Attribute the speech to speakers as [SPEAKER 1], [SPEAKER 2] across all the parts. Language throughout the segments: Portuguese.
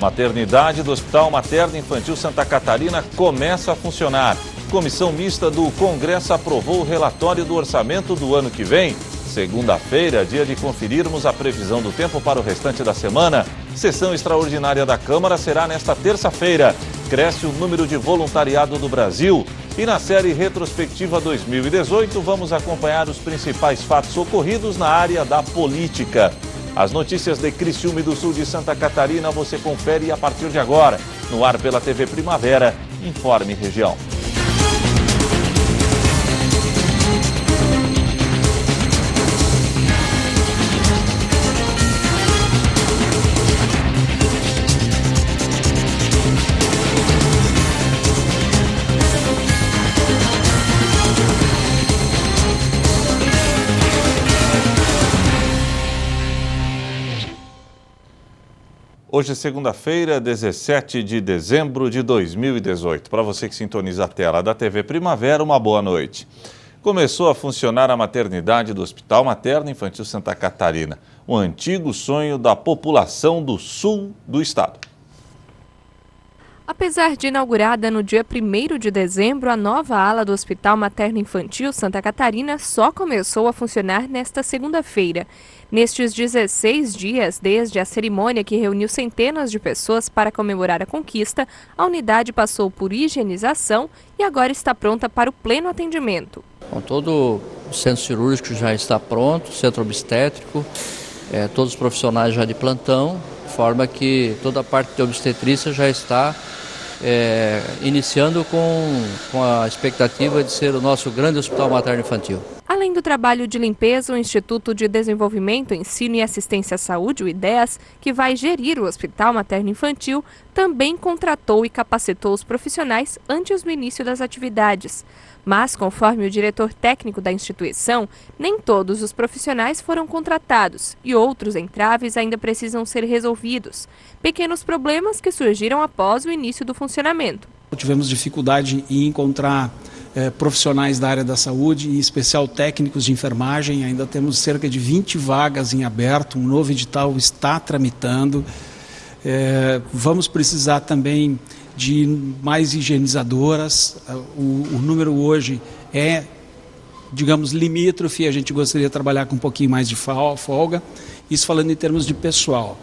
[SPEAKER 1] Maternidade do Hospital Materno Infantil Santa Catarina começa a funcionar. Comissão mista do Congresso aprovou o relatório do orçamento do ano que vem. Segunda-feira, dia de conferirmos a previsão do tempo para o restante da semana. Sessão extraordinária da Câmara será nesta terça-feira. Cresce o número de voluntariado do Brasil. E na série Retrospectiva 2018, vamos acompanhar os principais fatos ocorridos na área da política. As notícias de Criciúma e do sul de Santa Catarina você confere a partir de agora. No ar pela TV Primavera, Informe Região. Hoje é segunda-feira, 17 de dezembro de 2018. Para você que sintoniza a tela da TV Primavera, uma boa noite. Começou a funcionar a maternidade do Hospital Materno Infantil Santa Catarina, um antigo sonho da população do sul do estado.
[SPEAKER 2] Apesar de inaugurada no dia 1º de dezembro, a nova ala do Hospital Materno Infantil Santa Catarina só começou a funcionar nesta segunda-feira. Nestes 16 dias, desde a cerimônia que reuniu centenas de pessoas para comemorar a conquista, a unidade passou por higienização e agora está pronta para o pleno atendimento.
[SPEAKER 3] Bom, todo o centro cirúrgico já está pronto, centro obstétrico, todos os profissionais já de plantão, de forma que toda a parte de obstetrícia já está iniciando com a expectativa de ser o nosso grande hospital materno infantil.
[SPEAKER 2] Além do trabalho de limpeza, o Instituto de Desenvolvimento, Ensino e Assistência à Saúde, o IDEAS, que vai gerir o Hospital Materno Infantil, também contratou e capacitou os profissionais antes do início das atividades. Mas, conforme o diretor técnico da instituição, nem todos os profissionais foram contratados e outros entraves ainda precisam ser resolvidos. Pequenos problemas que surgiram após o início do funcionamento.
[SPEAKER 4] Tivemos dificuldade em encontrar profissionais da área da saúde, em especial técnicos de enfermagem. Ainda temos cerca de 20 vagas em aberto, um novo edital está tramitando. Vamos precisar também de mais higienizadoras. O número hoje é, digamos, limítrofe, a gente gostaria de trabalhar com um pouquinho mais de folga. Isso falando em termos de pessoal.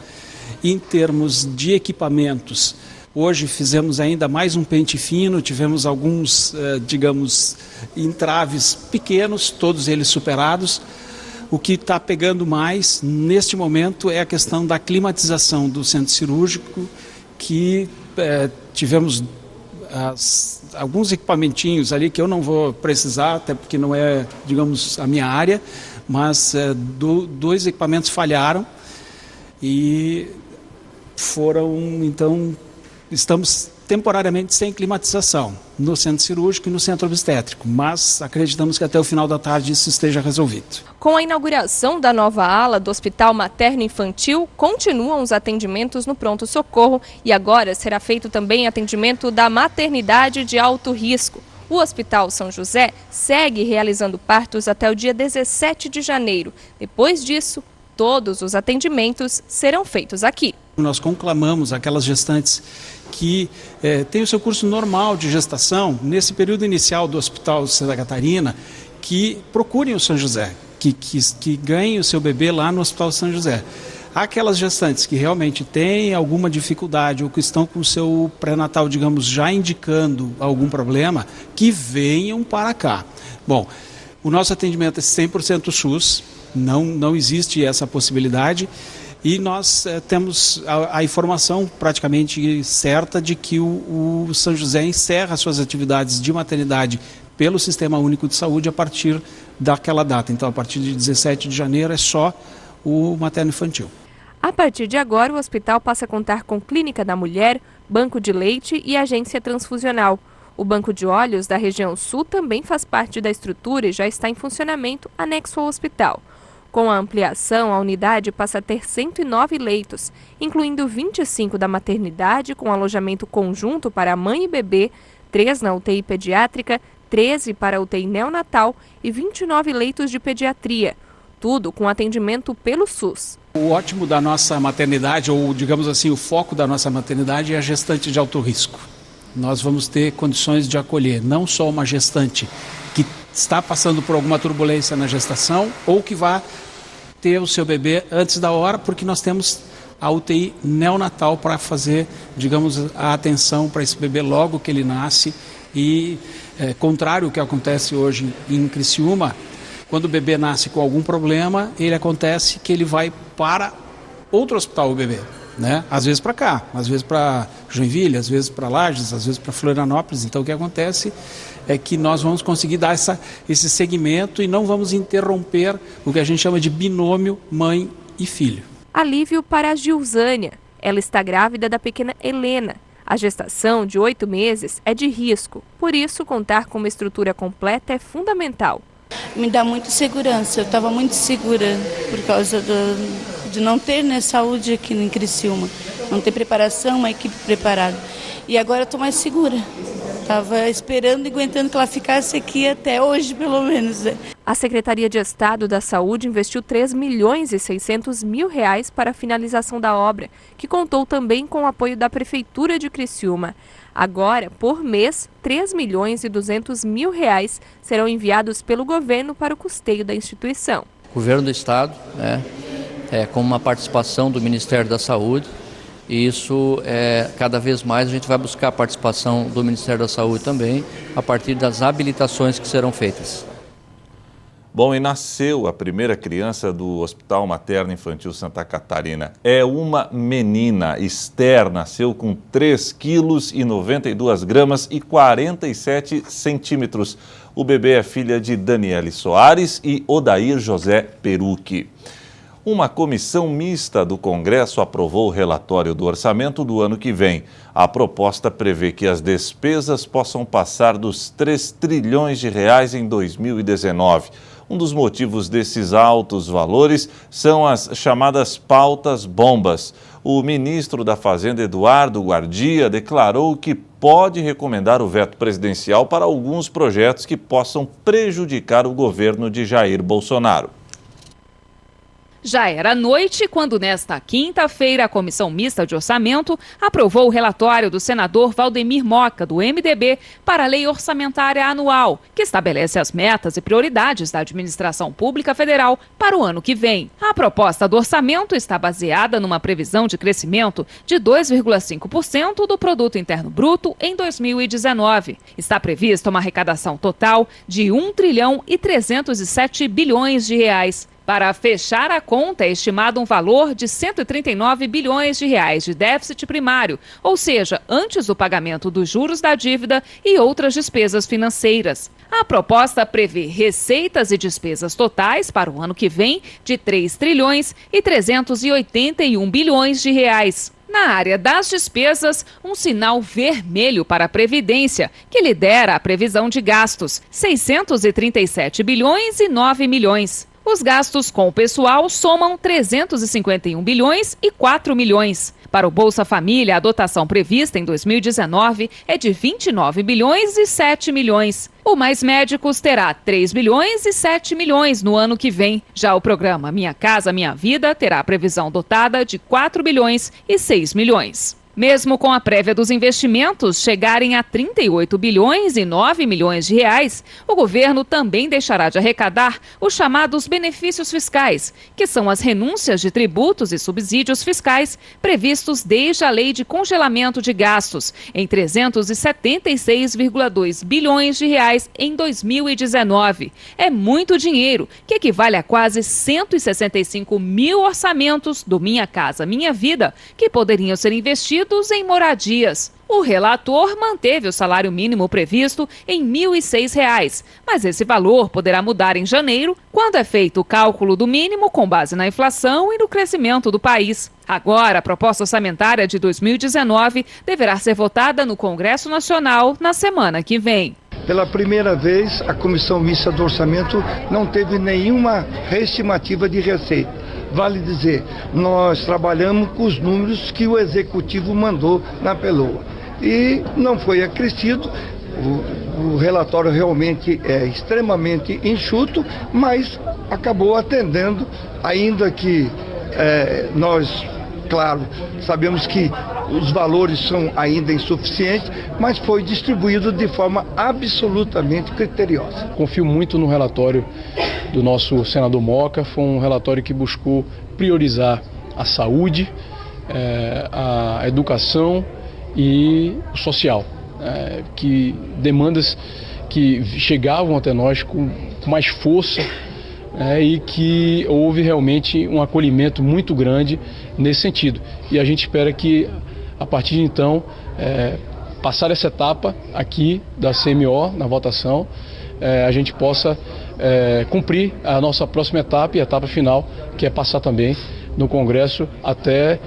[SPEAKER 4] Em termos de equipamentos, hoje fizemos ainda mais um pente fino, tivemos alguns, digamos, entraves pequenos, todos eles superados. O que está pegando mais neste momento é a questão da climatização do centro cirúrgico, que tivemos alguns equipamentinhos ali que eu não vou precisar, até porque não é, digamos, a minha área, mas dois equipamentos falharam e então, estamos temporariamente sem climatização no centro cirúrgico e no centro obstétrico, mas acreditamos que até o final da tarde isso esteja resolvido.
[SPEAKER 2] Com a inauguração da nova ala do Hospital Materno Infantil, continuam os atendimentos no pronto-socorro e agora será feito também atendimento da maternidade de alto risco. O Hospital São José segue realizando partos até o dia 17 de janeiro. Depois disso, todos os atendimentos serão feitos aqui.
[SPEAKER 4] Nós conclamamos aquelas gestantes que têm o seu curso normal de gestação, nesse período inicial do Hospital Santa Catarina, que procurem o São José, que ganhem o seu bebê lá no Hospital São José. Aquelas gestantes que realmente têm alguma dificuldade ou que estão com o seu pré-natal, digamos, já indicando algum problema, que venham para cá. Bom, o nosso atendimento é 100% SUS, não existe essa possibilidade. E nós temos a informação praticamente certa de que o São José encerra suas atividades de maternidade pelo Sistema Único de Saúde a partir daquela data. Então, a partir de 17 de janeiro é só o materno infantil.
[SPEAKER 2] A partir de agora, o hospital passa a contar com clínica da mulher, banco de leite e agência transfusional. O banco de óleos da região sul também faz parte da estrutura e já está em funcionamento anexo ao hospital. Com a ampliação, a unidade passa a ter 109 leitos, incluindo 25 da maternidade, com alojamento conjunto para mãe e bebê, 3 na UTI pediátrica, 13 para a UTI neonatal e 29 leitos de pediatria. tudo com atendimento pelo SUS.
[SPEAKER 4] O ótimo da nossa maternidade, ou digamos assim, o foco da nossa maternidade é a gestante de alto risco. Nós vamos ter condições de acolher não só uma gestante que está passando por alguma turbulência na gestação ou que vai ter o seu bebê antes da hora, porque nós temos a UTI neonatal para fazer, digamos, a atenção para esse bebê logo que ele nasce. E, contrário ao que acontece hoje em Criciúma, quando o bebê nasce com algum problema, acontece que ele vai para outro hospital, o bebê, né? Às vezes para cá, às vezes para Joinville, às vezes para Lages, às vezes para Florianópolis. Então o que acontece é que nós vamos conseguir dar esse segmento e não vamos interromper o que a gente chama de binômio mãe e filho.
[SPEAKER 2] Alívio para a Gilzânia. Ela está grávida da pequena Helena. A gestação de 8 meses é de risco, por isso contar com uma estrutura completa é fundamental.
[SPEAKER 5] Me dá muita segurança, eu estava muito segura por causa de não ter saúde aqui em Criciúma, não ter preparação, uma equipe preparada. E agora eu estou mais segura. Estava esperando e aguentando que ela ficasse aqui até hoje, pelo menos.
[SPEAKER 2] A Secretaria de Estado da Saúde investiu R$3.600.000 para a finalização da obra, que contou também com o apoio da Prefeitura de Criciúma. Agora, por mês, R$3.200.000 serão enviados pelo governo para o custeio da instituição.
[SPEAKER 3] O governo do Estado, com uma participação do Ministério da Saúde, e isso, cada vez mais a gente vai buscar a participação do Ministério da Saúde também, a partir das habilitações que serão feitas.
[SPEAKER 1] Bom, e nasceu a primeira criança do Hospital Materno Infantil Santa Catarina. É uma menina. Esther nasceu com 3,92 kg e 47 centímetros. O bebê é filha de Daniele Soares e Odair José Perucchi. Uma comissão mista do Congresso aprovou o relatório do orçamento do ano que vem. A proposta prevê que as despesas possam passar dos 3 trilhões de reais em 2019. Um dos motivos desses altos valores são as chamadas pautas bombas. O ministro da Fazenda, Eduardo Guardia, declarou que pode recomendar o veto presidencial para alguns projetos que possam prejudicar o governo de Jair Bolsonaro.
[SPEAKER 6] Já era noite quando, nesta quinta-feira, a Comissão Mista de Orçamento aprovou o relatório do senador Valdemir Moca, do MDB, para a Lei Orçamentária Anual, que estabelece as metas e prioridades da administração pública federal para o ano que vem. A proposta do orçamento está baseada numa previsão de crescimento de 2,5% do Produto Interno Bruto em 2019. Está prevista uma arrecadação total de 1 trilhão e 307 bilhões de reais. Para fechar a conta, é estimado um valor de 139 bilhões de reais de déficit primário, ou seja, antes do pagamento dos juros da dívida e outras despesas financeiras. A proposta prevê receitas e despesas totais para o ano que vem de 3 trilhões e 381 bilhões de reais. Na área das despesas, um sinal vermelho para a Previdência, que lidera a previsão de gastos, 637 bilhões e 9 milhões. Os gastos com o pessoal somam 351 bilhões e 4 milhões. Para o Bolsa Família, a dotação prevista em 2019 é de 29 bilhões e 7 milhões. O Mais Médicos terá 3 bilhões e 7 milhões no ano que vem. Já o programa Minha Casa Minha Vida terá a previsão dotada de 4 bilhões e 6 milhões. Mesmo com a prévia dos investimentos chegarem a 38 bilhões e 9 milhões de reais, o governo também deixará de arrecadar os chamados benefícios fiscais, que são as renúncias de tributos e subsídios fiscais previstos desde a Lei de Congelamento de Gastos, em 376,2 bilhões de reais em 2019. É muito dinheiro, que equivale a quase 165 mil orçamentos do Minha Casa Minha Vida, que poderiam ser investidos em moradias. O relator manteve o salário mínimo previsto em R$ 1.006, mas esse valor poderá mudar em janeiro, quando é feito o cálculo do mínimo com base na inflação e no crescimento do país. Agora, a proposta orçamentária de 2019 deverá ser votada no Congresso Nacional na semana que vem.
[SPEAKER 7] Pela primeira vez, a Comissão Mista do Orçamento não teve nenhuma reestimativa de receita. Vale dizer, nós trabalhamos com os números que o Executivo mandou na PELOA. E não foi acrescido, o relatório realmente é extremamente enxuto, mas acabou atendendo, ainda que nós, claro, sabemos que os valores são ainda insuficientes, mas foi distribuído de forma absolutamente criteriosa.
[SPEAKER 8] Confio muito no relatório do nosso senador Moca. Foi um relatório que buscou priorizar a saúde, a educação e o social, que demandas que chegavam até nós com mais força, e que houve realmente um acolhimento muito grande nesse sentido. E a gente espera que, a partir de então, passar essa etapa aqui da CMO, na votação, a gente possa cumprir a nossa próxima etapa e a etapa final, que é passar também no Congresso até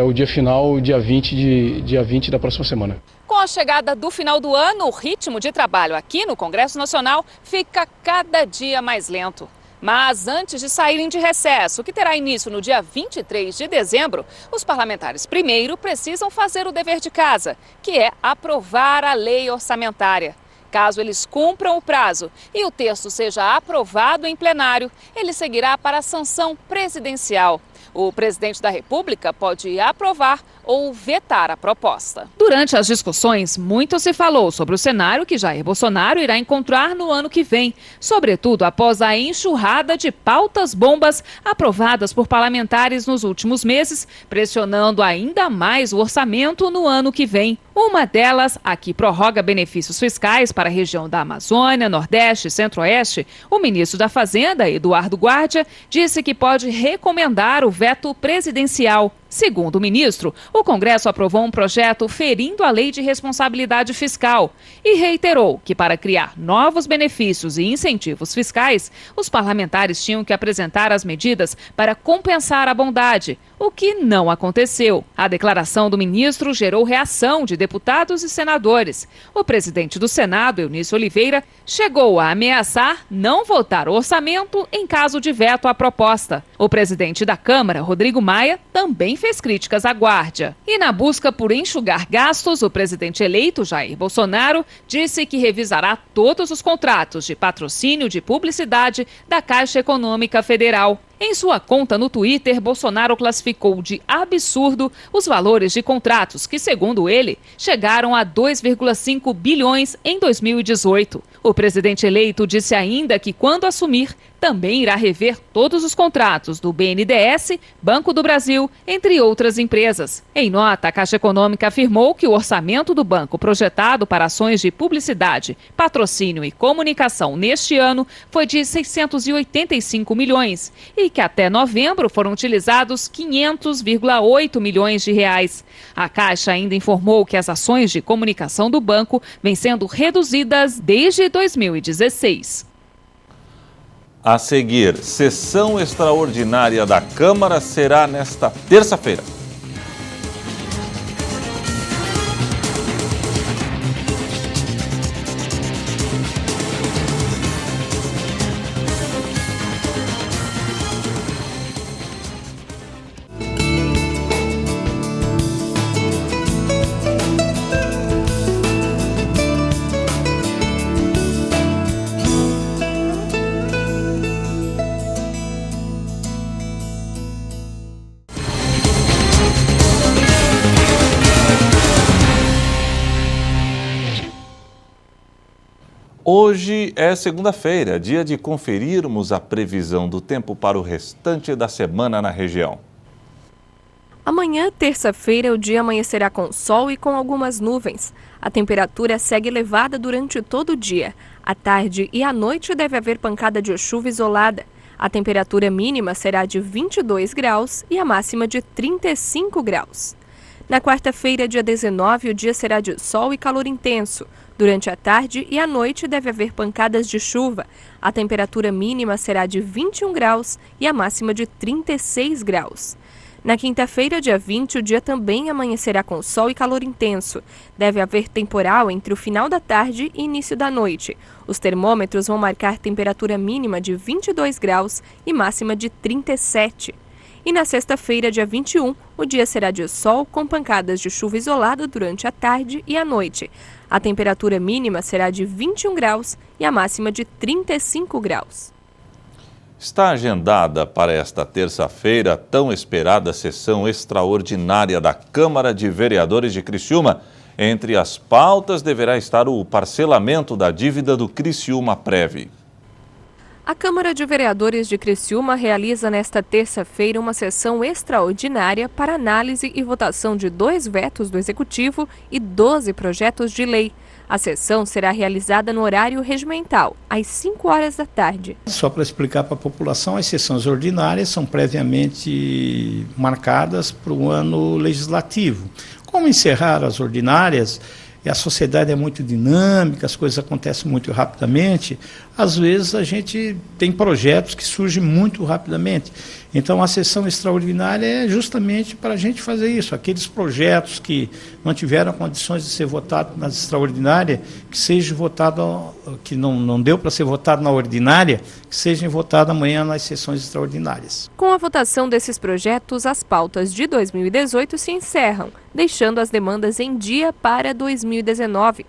[SPEAKER 8] o dia final, dia 20 da próxima semana.
[SPEAKER 6] Com a chegada do final do ano, o ritmo de trabalho aqui no Congresso Nacional fica cada dia mais lento. Mas antes de saírem de recesso, que terá início no dia 23 de dezembro, os parlamentares primeiro precisam fazer o dever de casa, que é aprovar a lei orçamentária. Caso eles cumpram o prazo e o texto seja aprovado em plenário, ele seguirá para a sanção presidencial. O presidente da República pode aprovar ou vetar a proposta. Durante as discussões, muito se falou sobre o cenário que Jair Bolsonaro irá encontrar no ano que vem, sobretudo após a enxurrada de pautas bombas aprovadas por parlamentares nos últimos meses, pressionando ainda mais o orçamento no ano que vem. Uma delas, a que prorroga benefícios fiscais para a região da Amazônia, Nordeste e Centro-Oeste, o ministro da Fazenda, Eduardo Guardia, disse que pode recomendar o veto presidencial. Segundo o ministro, o Congresso aprovou um projeto ferindo a Lei de Responsabilidade Fiscal e reiterou que, para criar novos benefícios e incentivos fiscais, os parlamentares tinham que apresentar as medidas para compensar a bondade, o que não aconteceu. A declaração do ministro gerou reação de deputados e senadores. O presidente do Senado, Eunício Oliveira, chegou a ameaçar não votar o orçamento em caso de veto à proposta. O presidente da Câmara, Rodrigo Maia, também fez críticas à Guardia. E na busca por enxugar gastos, o presidente eleito, Jair Bolsonaro, disse que revisará todos os contratos de patrocínio de publicidade da Caixa Econômica Federal. Em sua conta no Twitter, Bolsonaro classificou de absurdo os valores de contratos que, segundo ele, chegaram a 2,5 bilhões em 2018. O presidente eleito disse ainda que, quando assumir, também irá rever todos os contratos do BNDES, Banco do Brasil, entre outras empresas. Em nota, a Caixa Econômica afirmou que o orçamento do banco projetado para ações de publicidade, patrocínio e comunicação neste ano foi de 685 milhões e que até novembro foram utilizados 500,8 milhões de reais. A Caixa ainda informou que as ações de comunicação do banco vêm sendo reduzidas desde 2016.
[SPEAKER 1] A seguir, sessão extraordinária da Câmara será nesta terça-feira. Hoje é segunda-feira, dia de conferirmos a previsão do tempo para o restante da semana na região.
[SPEAKER 2] Amanhã, terça-feira, o dia amanhecerá com sol e com algumas nuvens. A temperatura segue elevada durante todo o dia. À tarde e à noite deve haver pancada de chuva isolada. A temperatura mínima será de 22 graus e a máxima de 35 graus. Na quarta-feira, dia 19, o dia será de sol e calor intenso. Durante a tarde e a noite deve haver pancadas de chuva. A temperatura mínima será de 21 graus e a máxima de 36 graus. Na quinta-feira, dia 20, o dia também amanhecerá com sol e calor intenso. Deve haver temporal entre o final da tarde e início da noite. Os termômetros vão marcar temperatura mínima de 22 graus e máxima de 37. E na sexta-feira, dia 21, o dia será de sol com pancadas de chuva isolada durante a tarde e a noite. A temperatura mínima será de 21 graus e a máxima de 35 graus.
[SPEAKER 1] Está agendada para esta terça-feira a tão esperada sessão extraordinária da Câmara de Vereadores de Criciúma. Entre as pautas deverá estar o parcelamento da dívida do Criciúmaprev.
[SPEAKER 2] A Câmara de Vereadores de Criciúma realiza nesta terça-feira uma sessão extraordinária para análise e votação de 2 vetos do Executivo e 12 projetos de lei. A sessão será realizada no horário regimental, às 5 horas da tarde.
[SPEAKER 9] Só para explicar para a população, as sessões ordinárias são previamente marcadas para o ano legislativo. Como encerrar as ordinárias, e a sociedade é muito dinâmica, as coisas acontecem muito rapidamente, às vezes a gente tem projetos que surgem muito rapidamente. Então a sessão extraordinária é justamente para a gente fazer isso, aqueles projetos que não tiveram condições de ser votados na extraordinária, que seja votado, que não deu para ser votado na ordinária, que sejam votados amanhã nas sessões extraordinárias.
[SPEAKER 2] Com a votação desses projetos, as pautas de 2018 se encerram, deixando as demandas em dia para 2019.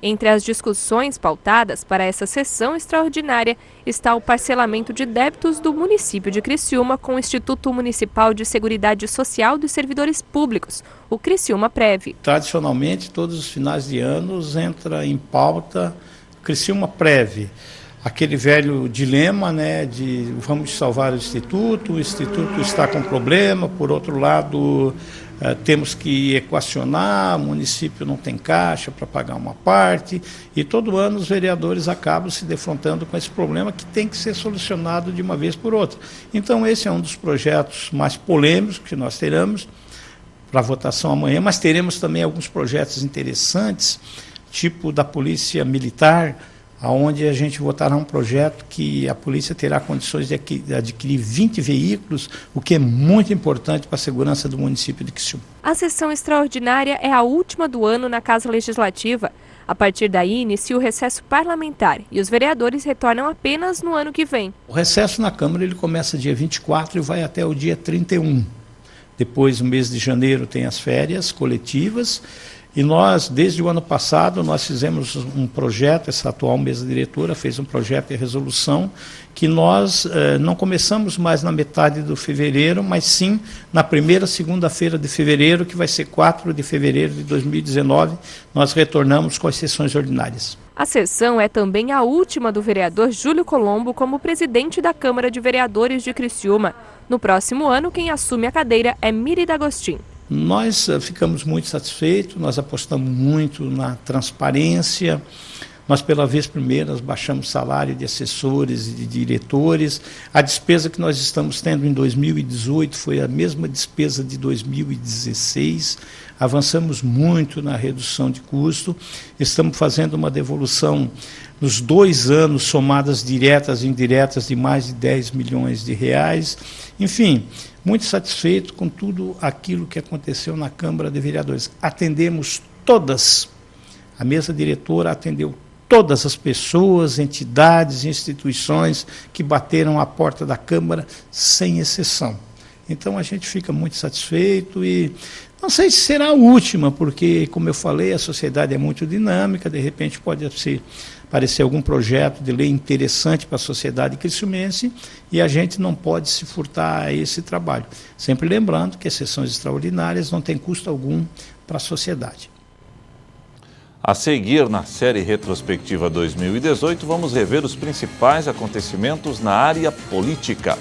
[SPEAKER 2] Entre as discussões pautadas para essa sessão extraordinária está o parcelamento de débitos do município de Criciúma com o Instituto Municipal de Seguridade Social dos Servidores Públicos, o Criciúmaprev.
[SPEAKER 9] Tradicionalmente, todos os finais de anos entra em pauta Criciúmaprev. Aquele velho dilema, né, de vamos salvar o Instituto está com problema, por outro lado temos que equacionar, o município não tem caixa para pagar uma parte, e todo ano os vereadores acabam se defrontando com esse problema que tem que ser solucionado de uma vez por outra. Então esse é um dos projetos mais polêmicos que nós teremos para votação amanhã, mas teremos também alguns projetos interessantes, tipo da Polícia Militar, onde a gente votará um projeto que a polícia terá condições de adquirir 20 veículos, o que é muito importante para a segurança do município de Criciúma.
[SPEAKER 2] A sessão extraordinária é a última do ano na Casa Legislativa. A partir daí, inicia o recesso parlamentar e os vereadores retornam apenas no ano que vem.
[SPEAKER 9] O recesso na Câmara ele começa dia 24 e vai até o dia 31. Depois, no mês de janeiro, tem as férias coletivas. E nós, desde o ano passado, nós fizemos um projeto, essa atual mesa diretora fez um projeto de resolução, que nós não começamos mais na metade do fevereiro, mas sim na primeira segunda-feira de fevereiro, que vai ser 4 de fevereiro de 2019, nós retornamos com as sessões ordinárias.
[SPEAKER 2] A sessão é também a última do vereador Júlio Colombo como presidente da Câmara de Vereadores de Criciúma. No próximo ano, quem assume a cadeira é Miri D'Agostin.
[SPEAKER 9] Nós ficamos muito satisfeitos, nós apostamos muito na transparência, nós pela vez primeira baixamos o salário de assessores e de diretores, a despesa que nós estamos tendo em 2018 foi a mesma despesa de 2016, avançamos muito na redução de custo, estamos fazendo uma devolução nos 2 anos somadas diretas e indiretas de mais de 10 milhões de reais, enfim, muito satisfeito com tudo aquilo que aconteceu na Câmara de Vereadores. Atendemos todas, a mesa diretora atendeu todas as pessoas, entidades, instituições que bateram à porta da Câmara, sem exceção. Então a gente fica muito satisfeito e não sei se será a última, porque, como eu falei, a sociedade é muito dinâmica, de repente pode aparecer algum projeto de lei interessante para a sociedade criciumense e a gente não pode se furtar a esse trabalho. Sempre lembrando que as sessões extraordinárias não têm custo algum para a sociedade.
[SPEAKER 1] A seguir, na série retrospectiva 2018, vamos rever os principais acontecimentos na área política.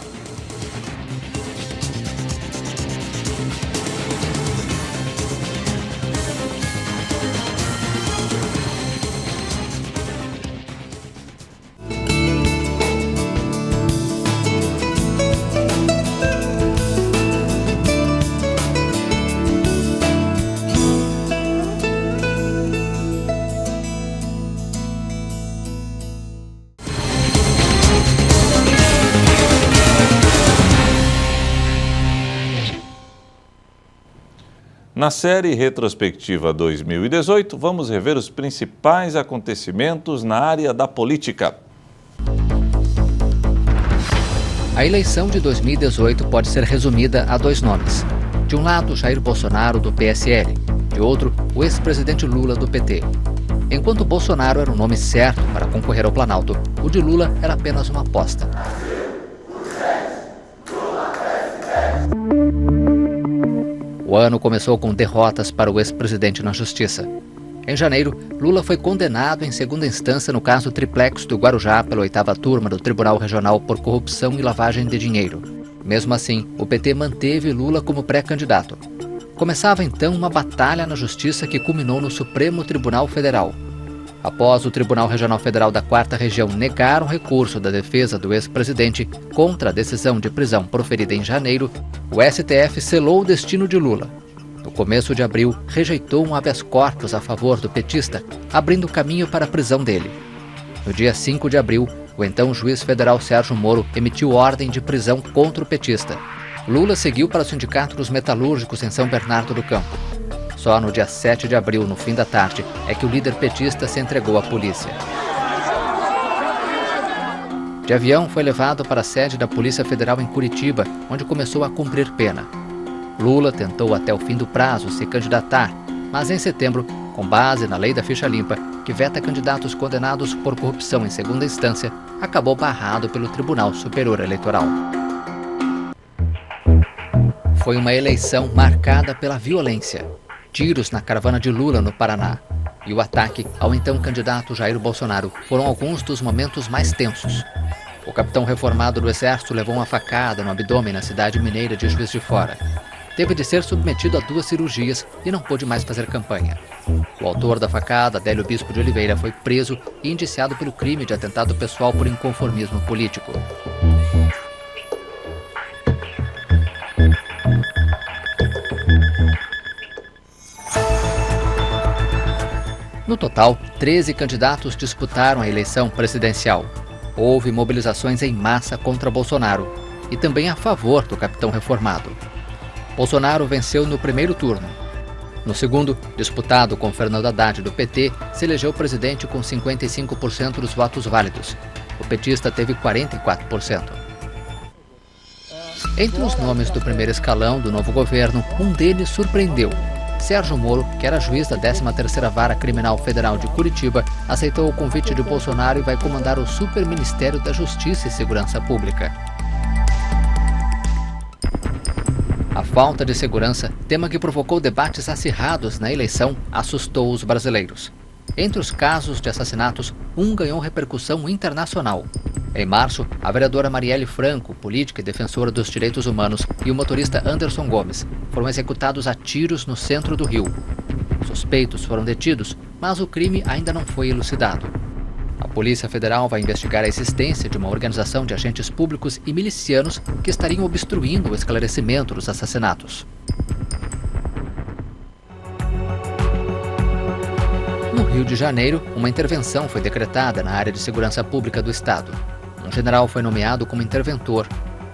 [SPEAKER 1] Na série retrospectiva 2018, vamos rever os principais acontecimentos na área da política.
[SPEAKER 10] A eleição de 2018 pode ser resumida a 2 nomes. De um lado, Jair Bolsonaro, do PSL. De outro, o ex-presidente Lula, do PT. Enquanto Bolsonaro era o nome certo para concorrer ao Planalto, o de Lula era apenas uma aposta. O ano começou com derrotas para o ex-presidente na justiça. Em janeiro, Lula foi condenado em segunda instância no caso Triplex do Guarujá pela 8ª turma do Tribunal Regional por corrupção e lavagem de dinheiro. Mesmo assim, o PT manteve Lula como pré-candidato. Começava então uma batalha na justiça que culminou no Supremo Tribunal Federal. Após o Tribunal Regional Federal da 4ª Região negar um recurso da defesa do ex-presidente contra a decisão de prisão proferida em janeiro, o STF selou o destino de Lula. No começo de abril, rejeitou um habeas corpus a favor do petista, abrindo caminho para a prisão dele. No dia 5 de abril, o então juiz federal Sérgio Moro emitiu ordem de prisão contra o petista. Lula seguiu para o Sindicato dos Metalúrgicos em São Bernardo do Campo. Só no dia 7 de abril, no fim da tarde, é que o líder petista se entregou à polícia. De avião, foi levado para a sede da Polícia Federal em Curitiba, onde começou a cumprir pena. Lula tentou até o fim do prazo se candidatar, mas em setembro, com base na lei da ficha limpa, que veta candidatos condenados por corrupção em segunda instância, acabou barrado pelo Tribunal Superior Eleitoral. Foi uma eleição marcada pela violência. Tiros na caravana de Lula, no Paraná, e o ataque ao então candidato Jair Bolsonaro foram alguns dos momentos mais tensos. O capitão reformado do Exército levou uma facada no abdômen na cidade mineira de Juiz de Fora. Teve de ser submetido a 2 cirurgias e não pôde mais fazer campanha. O autor da facada, Adélio Bispo de Oliveira, foi preso e indiciado pelo crime de atentado pessoal por inconformismo político. No total, 13 candidatos disputaram a eleição presidencial. Houve mobilizações em massa contra Bolsonaro e também a favor do capitão reformado. Bolsonaro venceu no primeiro turno. No segundo, disputado com Fernando Haddad do PT, se elegeu presidente com 55% dos votos válidos. O petista teve 44%. Entre os nomes do primeiro escalão do novo governo, um deles surpreendeu. Sérgio Moro, que era juiz da 13ª Vara Criminal Federal de Curitiba, aceitou o convite de Bolsonaro e vai comandar o Superministério da Justiça e Segurança Pública. A falta de segurança, tema que provocou debates acirrados na eleição, assustou os brasileiros. Entre os casos de assassinatos, um ganhou repercussão internacional. Em março, a vereadora Marielle Franco, política e defensora dos direitos humanos, e o motorista Anderson Gomes foram executados a tiros no centro do Rio. Suspeitos foram detidos, mas o crime ainda não foi elucidado. A Polícia Federal vai investigar a existência de uma organização de agentes públicos e milicianos que estariam obstruindo o esclarecimento dos assassinatos. No Rio de Janeiro, uma intervenção foi decretada na área de segurança pública do estado. Um general foi nomeado como interventor.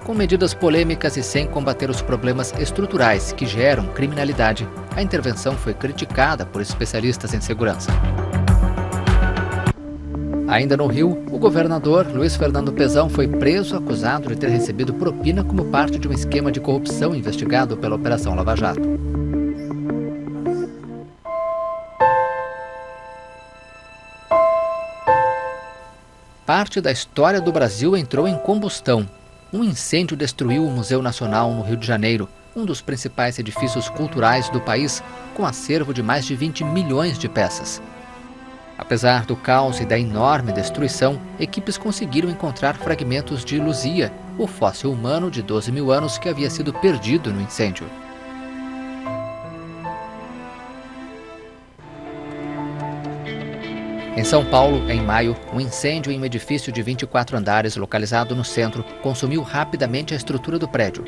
[SPEAKER 10] Com medidas polêmicas e sem combater os problemas estruturais que geram criminalidade, a intervenção foi criticada por especialistas em segurança. Ainda no Rio, o governador Luiz Fernando Pezão foi preso acusado de ter recebido propina como parte de um esquema de corrupção investigado pela Operação Lava Jato. Parte da história do Brasil entrou em combustão. Um incêndio destruiu o Museu Nacional no Rio de Janeiro, um dos principais edifícios culturais do país, com acervo de mais de 20 milhões de peças. Apesar do caos e da enorme destruição, equipes conseguiram encontrar fragmentos de Luzia, o fóssil humano de 12 mil anos que havia sido perdido no incêndio. Em São Paulo, em maio, um incêndio em um edifício de 24 andares localizado no centro consumiu rapidamente a estrutura do prédio.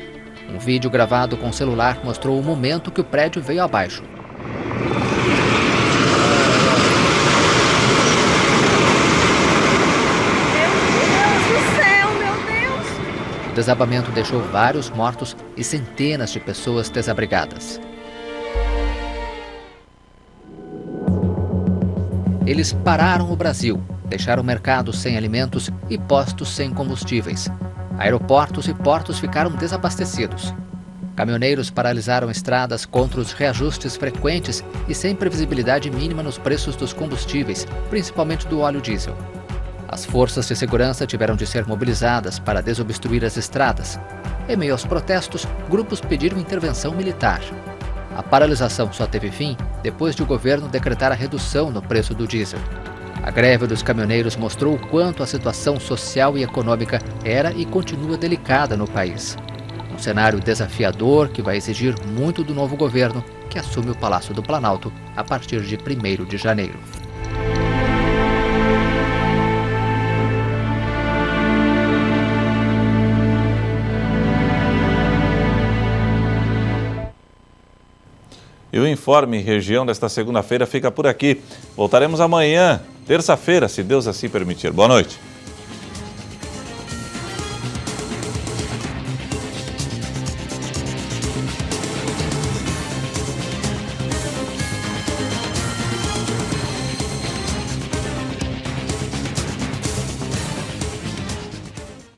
[SPEAKER 10] Um vídeo gravado com celular mostrou o momento que o prédio veio abaixo. O desabamento deixou vários mortos e centenas de pessoas desabrigadas. Eles pararam o Brasil, deixaram mercados sem alimentos e postos sem combustíveis. Aeroportos e portos ficaram desabastecidos. Caminhoneiros paralisaram estradas contra os reajustes frequentes e sem previsibilidade mínima nos preços dos combustíveis, principalmente do óleo diesel. As forças de segurança tiveram de ser mobilizadas para desobstruir as estradas. Em meio aos protestos, grupos pediram intervenção militar. A paralisação só teve fim depois de o governo decretar a redução no preço do diesel. A greve dos caminhoneiros mostrou o quanto a situação social e econômica era e continua delicada no país. Um cenário desafiador que vai exigir muito do novo governo, que assume o Palácio do Planalto a partir de 1º de janeiro.
[SPEAKER 1] E o Informe Região desta segunda-feira fica por aqui. Voltaremos amanhã, terça-feira, se Deus assim permitir. Boa noite.